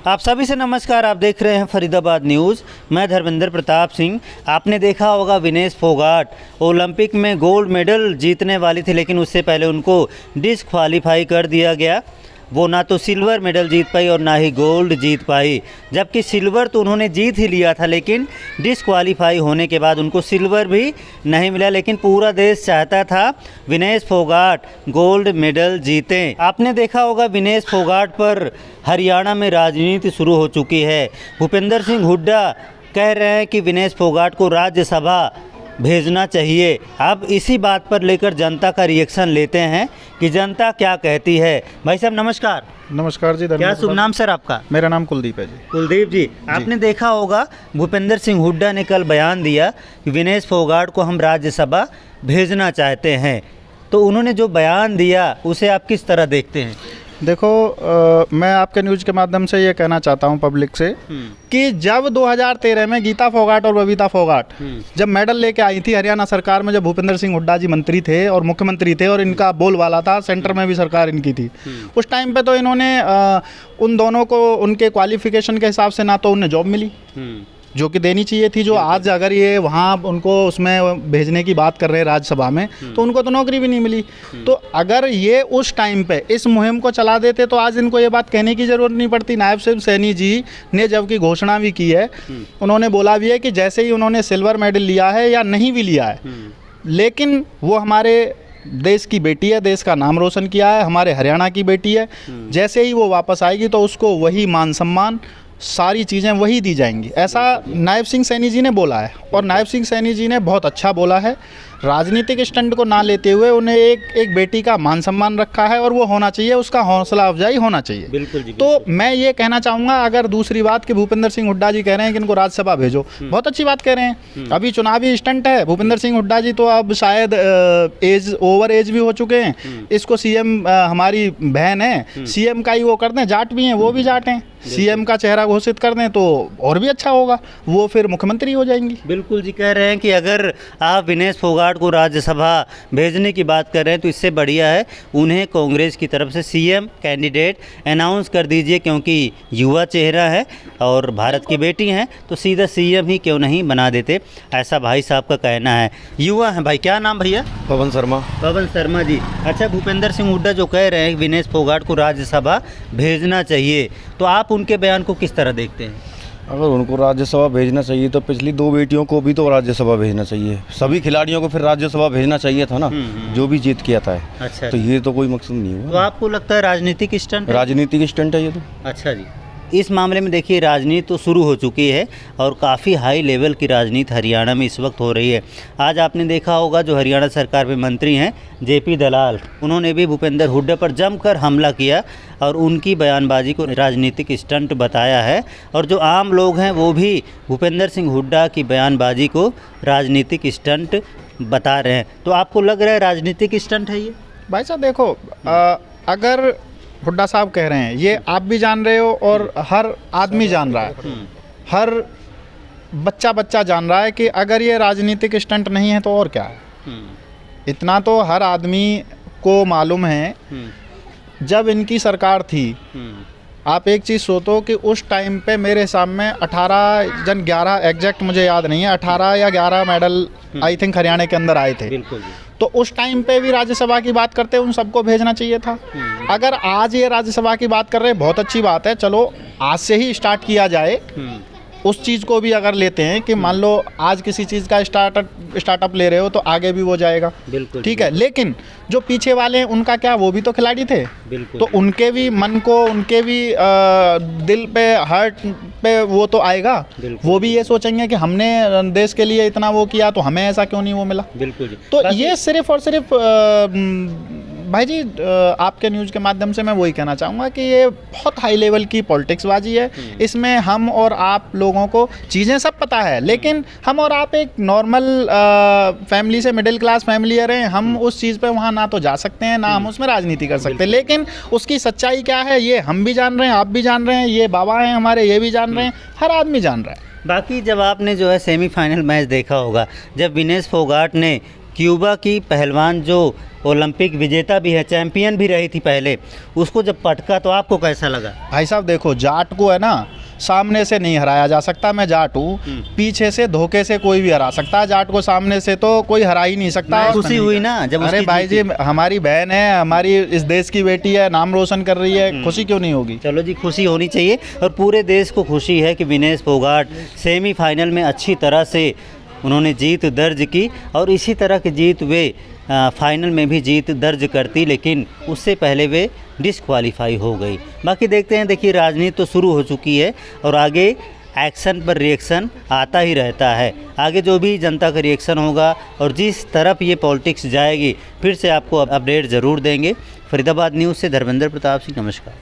आप सभी से नमस्कार। आप देख रहे हैं फरीदाबाद न्यूज़। मैं धर्मेंद्र प्रताप सिंह। आपने देखा होगा विनेश फोगाट ओलंपिक में गोल्ड मेडल जीतने वाली थी, लेकिन उससे पहले उनको डिस्क्वालीफाई कर दिया गया। वो ना तो सिल्वर मेडल जीत पाई और ना ही गोल्ड जीत पाई, जबकि सिल्वर तो उन्होंने जीत ही लिया था, लेकिन डिस्क्वालीफाई होने के बाद उनको सिल्वर भी नहीं मिला। लेकिन पूरा देश चाहता था विनेश फोगाट गोल्ड मेडल जीतें। आपने देखा होगा विनेश फोगाट पर हरियाणा में राजनीति शुरू हो चुकी है। भूपेंद्र सिंह हुड्डा कह रहे हैं कि विनेश फोगाट को राज्यसभा भेजना चाहिए। अब इसी बात पर लेकर जनता का रिएक्शन लेते हैं कि जनता क्या कहती है। भाई साहब नमस्कार। नमस्कार जी। क्या शुभ नाम सर आपका? मेरा नाम कुलदीप है जी। कुलदीप जी, आपने देखा होगा भूपेंद्र सिंह हुड्डा ने कल बयान दिया कि विनेश फोगाट को हम राज्यसभा भेजना चाहते हैं। तो उन्होंने जो बयान दिया उसे आप किस तरह देखते हैं? देखो, मैं आपके न्यूज़ के माध्यम से ये कहना चाहता हूँ पब्लिक से कि जब 2013 में गीता फोगाट और बबीता फोगाट जब मेडल लेके आई थी हरियाणा सरकार में, जब भूपेंद्र सिंह हुड्डा जी मंत्री थे और मुख्यमंत्री थे और इनका बोलबाला था, सेंटर में भी सरकार इनकी थी, उस टाइम पे तो इन्होंने उन दोनों को उनके क्वालिफिकेशन के हिसाब से ना तो उन्हें जॉब मिली जो कि देनी चाहिए थी, जो आज अगर ये वहाँ उनको उसमें भेजने की बात कर रहे हैं राज्यसभा में, तो उनको तो नौकरी भी नहीं मिली। तो अगर ये उस टाइम पे इस मुहिम को चला देते तो आज इनको ये बात कहने की ज़रूरत नहीं पड़ती। नायब सिंह सैनी जी ने जबकि घोषणा भी की है, उन्होंने बोला भी है कि जैसे ही उन्होंने सिल्वर मेडल लिया है या नहीं भी लिया है, लेकिन वो हमारे देश की बेटी है, देश का नाम रोशन किया है, हमारे हरियाणा की बेटी है। जैसे ही वो वापस आएगी तो उसको वही मान सम्मान सारी चीज़ें वही दी जाएंगी, ऐसा नायब सिंह सैनी जी ने बोला है। और नायब सिंह सैनी जी ने बहुत अच्छा बोला है। राजनीतिक स्टंट को ना लेते हुए उन्हें एक बेटी का मान सम्मान रखा है और वो होना चाहिए, उसका हौसला अफजाई होना चाहिए। बिल्कुल जी। तो मैं ये कहना चाहूँगा, अगर दूसरी बात कि भूपेंद्र सिंह हुड्डा जी कह रहे हैं कि इनको राज्यसभा भेजो, बहुत अच्छी बात कह रहे हैं। अभी चुनावी स्टंट है। भूपेंद्र सिंह हुड्डा जी तो अब शायद ओवर एज भी हो चुके हैं। इसको सीएम, हमारी बहन है, सीएम का ही वो कर दें, जाट भी हैं, वो भी जाट हैं, सीएम का चेहरा घोषित कर दें तो और भी अच्छा होगा, वो फिर मुख्यमंत्री हो जाएंगी। बिल्कुल जी। कह रहे हैं कि अगर आप विनेश फोगाट को राज्यसभा भेजने की बात कर रहे हैं तो इससे बढ़िया है उन्हें कांग्रेस की तरफ से सीएम कैंडिडेट अनाउंस कर दीजिए, क्योंकि युवा चेहरा है और भारत की बेटी हैं, तो सीधा सीएम ही क्यों नहीं बना देते, ऐसा भाई साहब का कहना है। युवा है भाई, क्या नाम भैया? पवन शर्मा। पवन शर्मा जी। अच्छा, भूपेंद्र सिंह हुड्डा जो कह रहे हैं विनेश फोगाट को राज्यसभा भेजना चाहिए, तो आप उनके बयान को किस तरह देखते हैं? अगर उनको राज्यसभा भेजना चाहिए तो पिछली दो बेटियों को भी तो राज्यसभा भेजना चाहिए, सभी खिलाड़ियों को फिर राज्यसभा भेजना चाहिए था ना, जो भी जीत किया था। अच्छा, तो ये तो कोई मकसद नहीं हुआ। तो आपको लगता है राजनीतिक स्टंट है? राजनीतिक स्टंट है ये तो। अच्छा जी। इस मामले में देखिए राजनीति तो शुरू हो चुकी है और काफ़ी हाई लेवल की राजनीति हरियाणा में इस वक्त हो रही है। आज आपने देखा होगा जो हरियाणा सरकार में मंत्री हैं जेपी दलाल, उन्होंने भी भूपेंद्र हुड्डा पर जमकर हमला किया और उनकी बयानबाजी को राजनीतिक स्टंट बताया है। और जो आम लोग हैं वो भी भूपेंद्र सिंह हुड्डा की बयानबाजी को राजनीतिक स्टंट बता रहे हैं। तो आपको लग रहा है राजनीतिक स्टंट है ये? भाई साहब देखो, अगर हुड्डा साहब कह रहे हैं, ये आप भी जान रहे हो और हर आदमी जान रहा है, हर बच्चा जान रहा है कि अगर ये राजनीतिक स्टंट नहीं है तो और क्या है। इतना तो हर आदमी को मालूम है। जब इनकी सरकार थी, आप एक चीज़ सोचो कि उस टाइम पे मेरे हिसाब में 18 जन 11, एग्जैक्ट मुझे याद नहीं है, 18 या 11 मेडल आई थिंक हरियाणा के अंदर आए थे। बिल्कुल। तो उस टाइम पे भी राज्यसभा की बात करते उन सबको भेजना चाहिए था। अगर आज ये राज्यसभा की बात कर रहे हैं, बहुत अच्छी बात है, चलो आज से ही स्टार्ट किया जाए। उस चीज़ को भी अगर लेते हैं कि मान लो आज किसी चीज़ का स्टार्टअप ले रहे हो तो आगे भी वो जाएगा, बिल्कुल ठीक है। लेकिन जो पीछे वाले हैं उनका क्या, वो भी तो खिलाड़ी थे, बिल्कुल। तो उनके भी मन को, उनके भी दिल पे, हार्ट पे वो तो आएगा। वो भी ये सोचेंगे कि हमने देश के लिए इतना वो किया तो हमें ऐसा क्यों नहीं वो मिला। बिल्कुल जी। तो ये सिर्फ और सिर्फ भाई जी, आपके न्यूज़ के माध्यम से मैं वही कहना चाहूँगा कि ये बहुत हाई लेवल की पॉलिटिक्सबाजी है। इसमें हम और आप लोगों को चीज़ें सब पता है, लेकिन हम और आप एक नॉर्मल फैमिली से, मिडिल क्लास फैमिली रहे, हम उस चीज़ पे वहाँ ना तो जा सकते हैं, ना हम उसमें राजनीति कर सकते हैं। लेकिन उसकी सच्चाई क्या है ये हम भी जान रहे हैं, आप भी जान रहे हैं, ये बाबा हैं हमारे, ये भी जान रहे हैं, हर आदमी जान रहा है। बाकी जब आपने जो है सेमीफाइनल मैच देखा होगा, जब विनेश फोगाट ने क्यूबा की पहलवान जो ओलंपिक विजेता भी है, चैंपियन भी रही थी पहले, उसको जब पटका तो आपको कैसा लगा? भाई साहब देखो, जाट को है ना सामने से नहीं हराया जा सकता। मैं जाट हूँ, पीछे से धोखे से कोई भी हरा सकता है। जाट को सामने से तो कोई हरा ही नहीं सकता। खुशी हुई ना जब अरे उसकी भाई जी, जीती? हमारी बहन है, हमारी इस देश की बेटी है, नाम रोशन कर रही है, खुशी क्यों नहीं होगी? चलो जी, खुशी होनी चाहिए और पूरे देश को खुशी है कि विनेश फोगाट सेमीफाइनल में अच्छी तरह से उन्होंने जीत दर्ज की और इसी तरह की जीत वे फाइनल में भी जीत दर्ज करती, लेकिन उससे पहले वे डिस्क्वालीफाई हो गई। बाकी देखते हैं, देखिए राजनीति तो शुरू हो चुकी है और आगे एक्शन पर रिएक्शन आता ही रहता है। आगे जो भी जनता का रिएक्शन होगा और जिस तरफ ये पॉलिटिक्स जाएगी, फिर से आपको अपडेट ज़रूर देंगे। फरीदाबाद न्यूज़ से धर्मेंद्र प्रताप सिंह, नमस्कार।